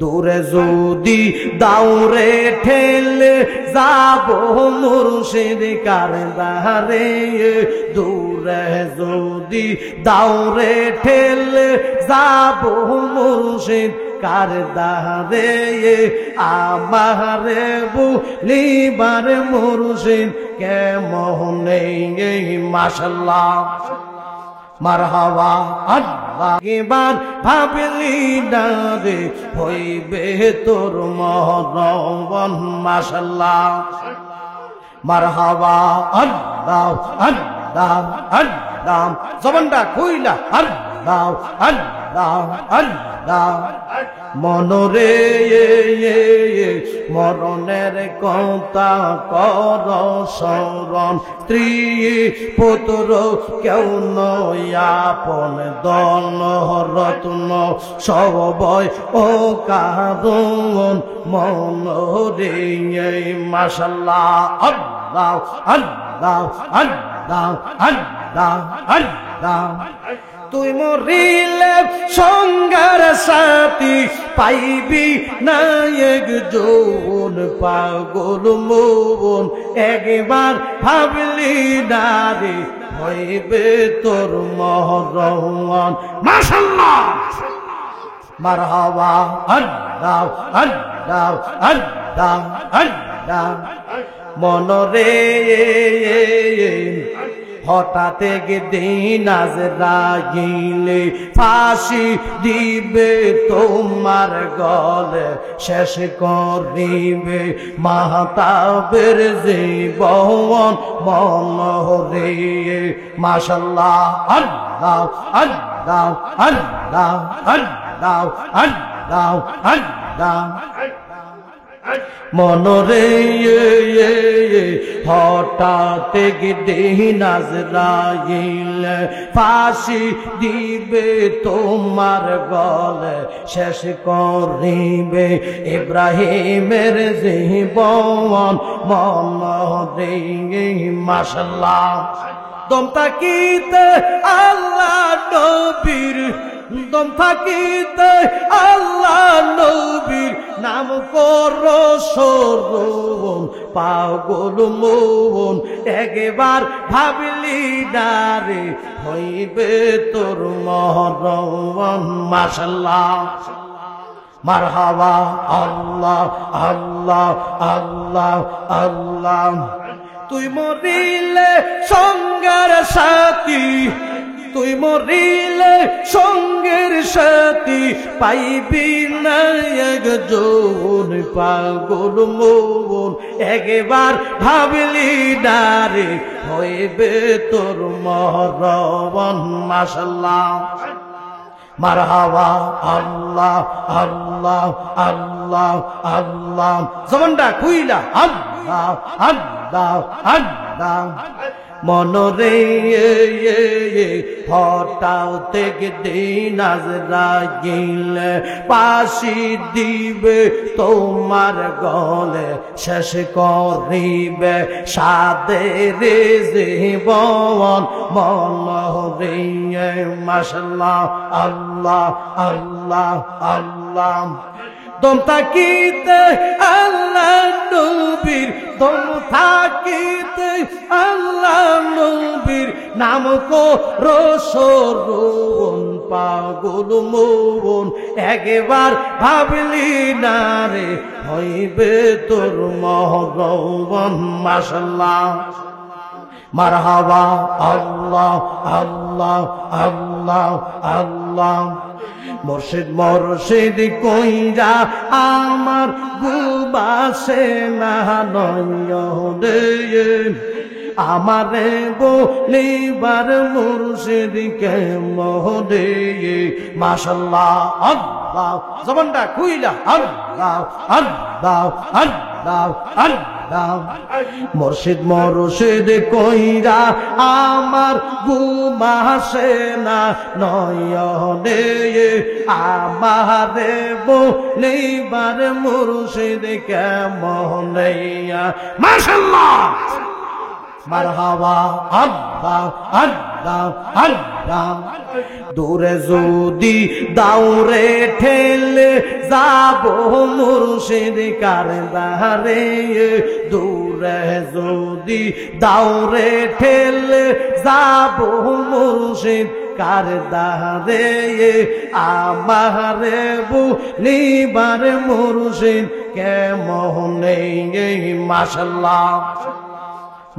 দূরে যদি দাউরে ঠেলে যাব মুর্শিদ কারদারে, দূরে যদি দাউরে ঠেলে যাব মুর্শিদ কারদারে, আমারে বলিবার মুর্শিদ কেমনে মাশাআল্লাহ মারহাবা আল্লাহ। এবার ভাবলি না রে হইবে তোর মরণ মাশাআল্লাহ মারহাবা আল্লাহ আল্লাহ আল্লাহ। জবানটা কইলা আল্লাহ আল্লাহ আল্লাহ। মনরে মরণের কথা কর স্মরণ, স্ত্রী পুত্র কেউ নয় আপন, দন রত্ন সবয় ও কারণ মনরে মাশাআল্লাহ আল্লাহ আল্লাহ আল্লাহ আল্লাহ আল্লাহ। তুই মরিলে সঙ্গার সাথী পাইবি না একজন, পাগল মন একবার ভাবলি না রে হইবে তোর মরণ মাশাআল্লাহ মারহাবা আল্লাহ আল্লাহ আল্লাহ আল্লাহ। মনরে হঠাৎ একদিন আজরাইলে ফাঁসি দিবে তোমার গলে, শেষ করিবে মাহতাবের জীবন মনরে মাশাআল্লাহ আল্লাহ আল্লাহ আল্লাহ আল্লাহ আল্লাহ আল্লাহ। মনরে হঠাৎ একদিন আজরাইলে ফাঁসি দিবে তোমার গলে, শেষ করিবে ইব্রাহিমের জীবন মনরে মাশাআল্লাহ। দম থাকিতে আল্লাহ নবীর, দম থাকিতে আল্লাহ নবীর নাম করো স্মরণ, পাগল মন একবার ভাবলি না রে হইবে তোর মরণ মাশাআল্লাহ মারহাবা আল্লাহ আল্লাহ আল্লাহ আল্লাহ। তুই মরিলে সঙ্গের সাথী, তুই মরিলে সঙ্গের সাথী পাইবি না একজন, পাগল মন একবার ভাবলি না রে হইবে তোর মরণ মাশাআল্লাহ মারহাবা আল্লাহ আল্লাহ আল্লাহ আল্লাহ। জবানটা কইলা আল্লাহ আল্লাহ আল্লাহ। মনরে হঠাৎ একদিন আজরাইলে ফাঁসি দিবে তোমার গলে, শেষ করিবে সাদের জীবন মনরে মাশাআল্লাহ আল্লাহ আল্লাহ আল্লাহ। দম থাকিতে আল্লাহ নবীর, দম থাকিতে আল্লাহ নবীর নাম করো স্মরণ, পাগল মন একবার ভাবলি না রে হইবে তোর মরণ মাশাআল্লাহ মারহাবা আল্লাহ আল্লাহ আল্লাহ আল্লাহ। মুর্শিদ মুর্শিদ কইরা আমার বুবাসে না নয়নে, আমারে বলিবার মুর্শিদ কেমনে মাশাআল্লাহ আল্লাহ। জবানটা কইলা আল্লাহ আল্লাহ আল্লাহ আল্লাহ। মুর্শিদ মুর্শিদ কইরা আমার ঘুম আসে না নয়নে, আমারে বলিবার মুর্শিদ কেমনে মাশাআল্লাহ মারহাবা আল্লাহ আল্লাহ আল্লাহ আল্লাহ দূরে যদি দাউরে ঠেলে যাব মুর্শিদ কারদারে দূরে যদি দাউরে ঠেলে যাব মুর্শিদ কারদারে আমারে বলিবার মুর্শিদ কেমনে মাশাআল্লাহ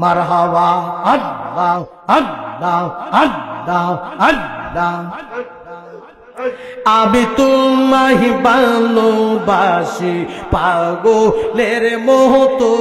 মারহাবা আল্লাহ আল্লাহ আল্লাহ আল্লাহ আমি তোমায় ভালোবাসি পাগলের মতো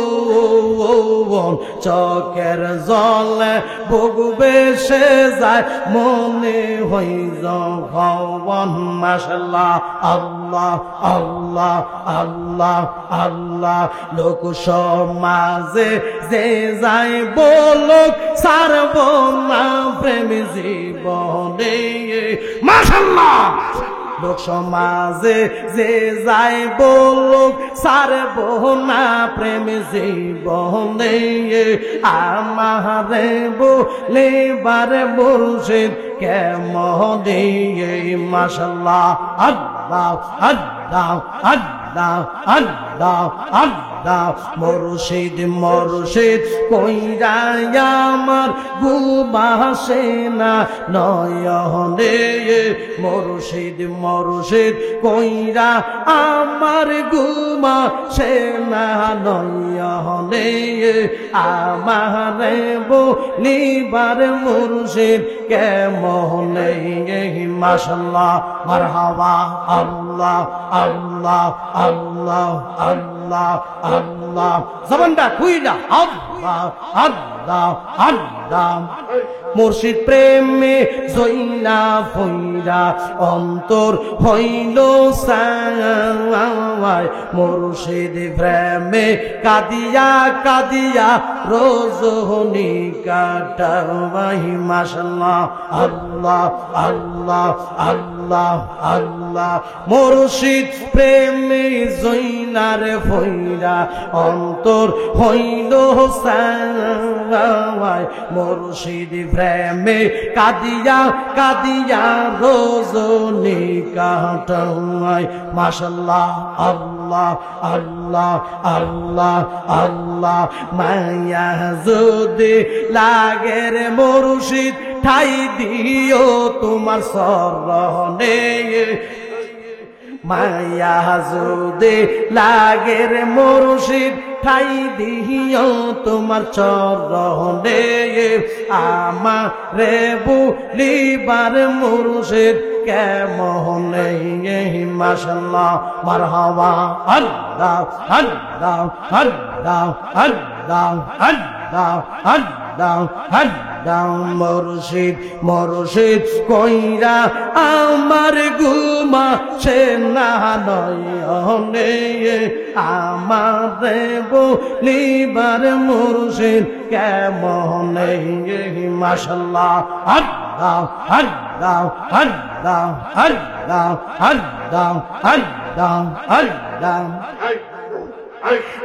চোখের জলে বুক বেসে যায় মনে হই যখন মাশাআল্লাহ আল্লাহ আল্লাহ আল্লাহ আল্লাহ লোক সমাজে যে যায় বলুক ছাড়ব না প্রেম জীবনে মাশাআল্লাহ লোক সমাজে যে যাই বলুক ছাড়ব না প্রেম জীবনে আমারে বলিবার মুর্শিদ কেমনে মাশাআল্লাহ আল্লাহ আল্লাহ আল্লাহ আল্লাহ আল্লাহ মুর্শিদ মুর্শিদ কইরা আমার ঘুমাসে না নয়নে মুর্শিদ মুর্শিদ কইরা আমার ঘুমাসে না নয়নে আমারে বলিবার মুর্শিদ কেমনে মাশাআল্লাহ মারহাবা আল্লাহ আল্লাহ আল্লাহ আল্লাহ আল্লাহ জবানটা খুইলা আল্লাহ আল্লাহ আল্লাহ মুর্শিদ প্রেমে জইলা ফইরা অন্তর হইল সায় মুর্শিদ প্রেমে কাদিয়া কাদিয়া রজনী কাটাই মাশাআল্লাহ আল্লাহ আল্লাহ আল্লাহ আল্লাহ মুর্শিদ প্রেমে জইলার ফইরা অন্তর হইল সায় মুর্শিদ প্রেমে কাদিয়া কাদিয়া রজনী কাটাই মাশাআল্লাহ আল্লাহ আল্লাহ আল্লাহ আল্লাহ মায়া যদি লাগে রে মুর্শিদ ঠাই দিও তোমার শরণে মায়া যদি লাগে রে মুর্শিদ ঠাই দিও তোমার চরণে আমারে বলিবার মুর্শিদ কেমনে মাশাআল্লাহ মারহাবা আল্লাহ আল্লাহ আল্লাহ আল্লাহ আল্লাহ আল্লাহ আল্লাহ মুর্শিদ মুর্শিদ কইরা আমার ঘুমাসে না নয়নে আমারে বলিবার মুর্শিদ কেমনে মাশাআল্লাহ আল্লাহ আল্লাহ আল্লাহ আল্লাহ আল্লাহ আল্লাহ আল্লাহ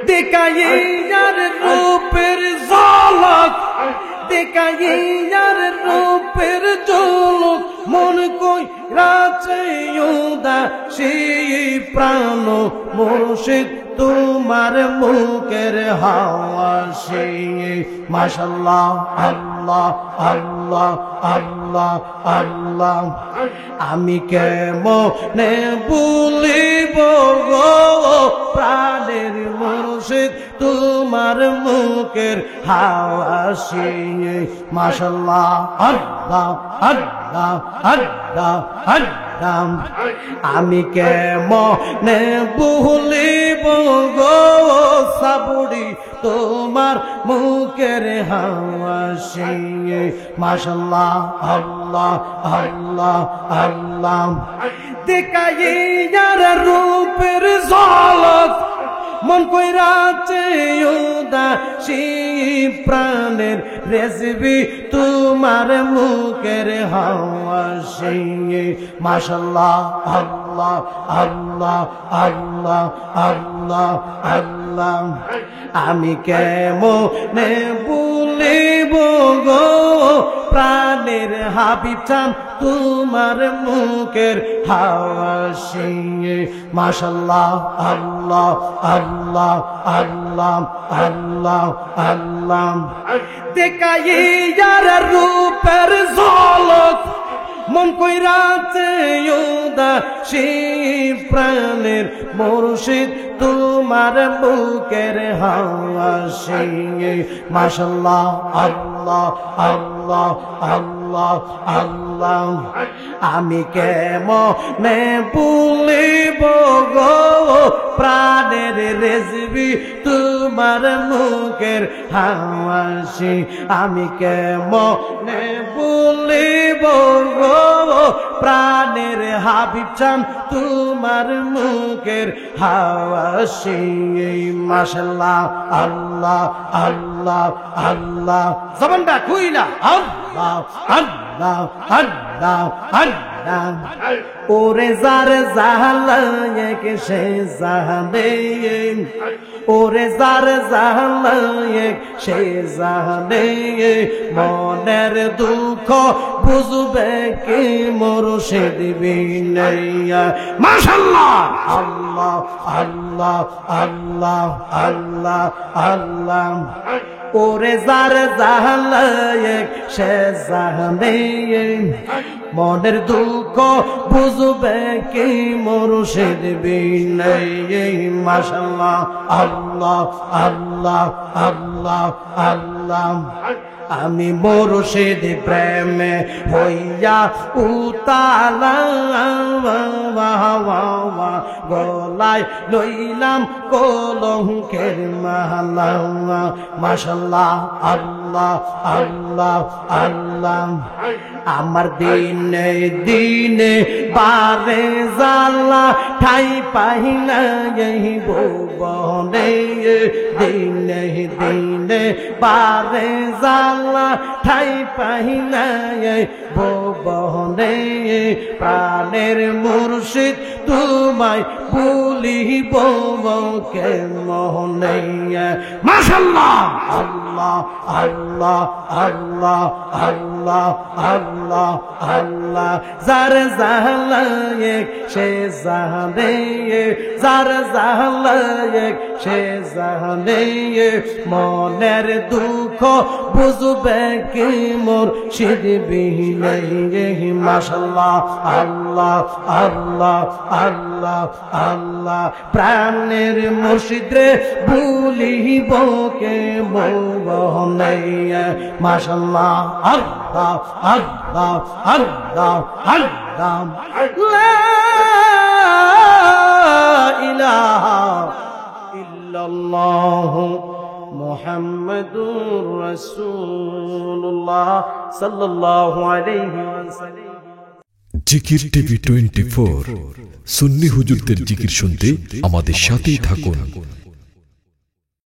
দেখাইয়ার রূপের ঝলক দেখাইয়ার রূপের ঝলক মন কই রাচে উদাসী প্রাণ মুর্শিদ তোমার মুখের হাওয়াসে মাশাআল্লাহ আল্লাহ আল্লাহ আল্লাহ আল্লাহ আমি কেমনে ভুলিব গো প্রাণের মুর্শিদ তোমার মুখের হাওয়াসে মাশাআল্লাহ আল্লাহ আল্লাহ আল্লাহ আল্লাহ আমি কেমনে ভুলিব গো সাবুড়ি তোমার মুখের হাওয়াসে মাশাআল্লাহ আল্লাহ আল্লাহ আল্লাহ দেখাইয়ার রূপের ঝলক মন কইরাছে উদাসী প্রাণের রেসিপি তোমার মুখের হাওয়াসে মাশাআল্লাহ আল্লাহ আল্লাহ আল্লাহ আল্লাহ আল্লাহ আল্লাহ আমি কেমনে ভুলিব গো প্রাণের হাবিব চান তোমার মুখের হাওয়াসি মাশাআল্লাহ আল্লাহ আল্লাহ আল্লাহ আল্লাহ আল্লাহ দেখাইয়ার রূপের ঝলক মন কইরাছে উদাসী প্রাণের মুর্শিদ তোমার বুকের হাওয়াসি মাশাআল্লাহ আল্লাহ আল্লাহ আল্লাহ আল্লাহ আমি কেমনে ভুলিব গো প্রাণের রেজবি তোমার মুখের হাওয়াসি আমি কেমনে ভুলিব গো প্রাণের হাবিব চান তোমার মুখের হাওয়াসি মাশাআল্লাহ আল্লাহ আল্লাহ আল্লাহ জবানটা খুইলা আল্লাহ আল্লাহ আল্লাহ আল্লাহ ওরে যার জাহালায়েক সে জাহানে ওরে যার জাহালায়েক সে জাহানে মনের দুঃখ বুঝবে কি মুর্শিদ বিনাইয়া মাশাআল্লাহ আল্লাহ আল্লাহ আল্লাহ আল্লাহ আল্লাহ ওরে যার জাহালায়েক সে জাহানে মনের দুঃখ বুঝবে কি মুর্শিদ বিনাইয়া মাশাআল্লাহ আল্লাহ আল্লাহ আল্লাহ আল্লাহ আমি মুর্শিদ প্রেমে হইয়া উতালা গলায় লইলাম কলঙ্কের মালা মাশাআল্লাহ আল্লাহ আল্লাহ আল্লাহ আমার দিনে দিনে বারে জালা ঠাই পাই না এই ভুবনে দিনে দিনে বারে জালা ঠাই পাই না এই ভুবনে প্রাণের মুর্শিদ তোমায় ভুলিব কে মোহনে মাশাআল্লাহ আল্লাহ আল্লাহ আল্লাহ আল্লাহ আল্লাহ আল্লাহ যার জাহালায়েক সে জাহানে যার জাহালায়েক সে জাহানে মনের দুঃখ বুঝবে কি মুর্শিদ বিনাইয়া মাশাআল্লাহ আল্লাহ আল্লাহ আল্লাহ আল্লাহ প্রাণের মুর্শিদ রে ভুলিব কে মোহনাইয়া মাশাআল্লাহ আল্লাহ আল্লাহ আল্লাহ আল্লাহ লা ইলাহা ইল্লাল্লাহ মুহাম্মাদুর রাসূলুল্লাহ সাল্লাল্লাহু আলাইহি ওয়াসাল্লাম। জিকির টিভি 24 সুন্নি হুজুরদের জিকির শুনতে আমাদের সাথেই থাকুন।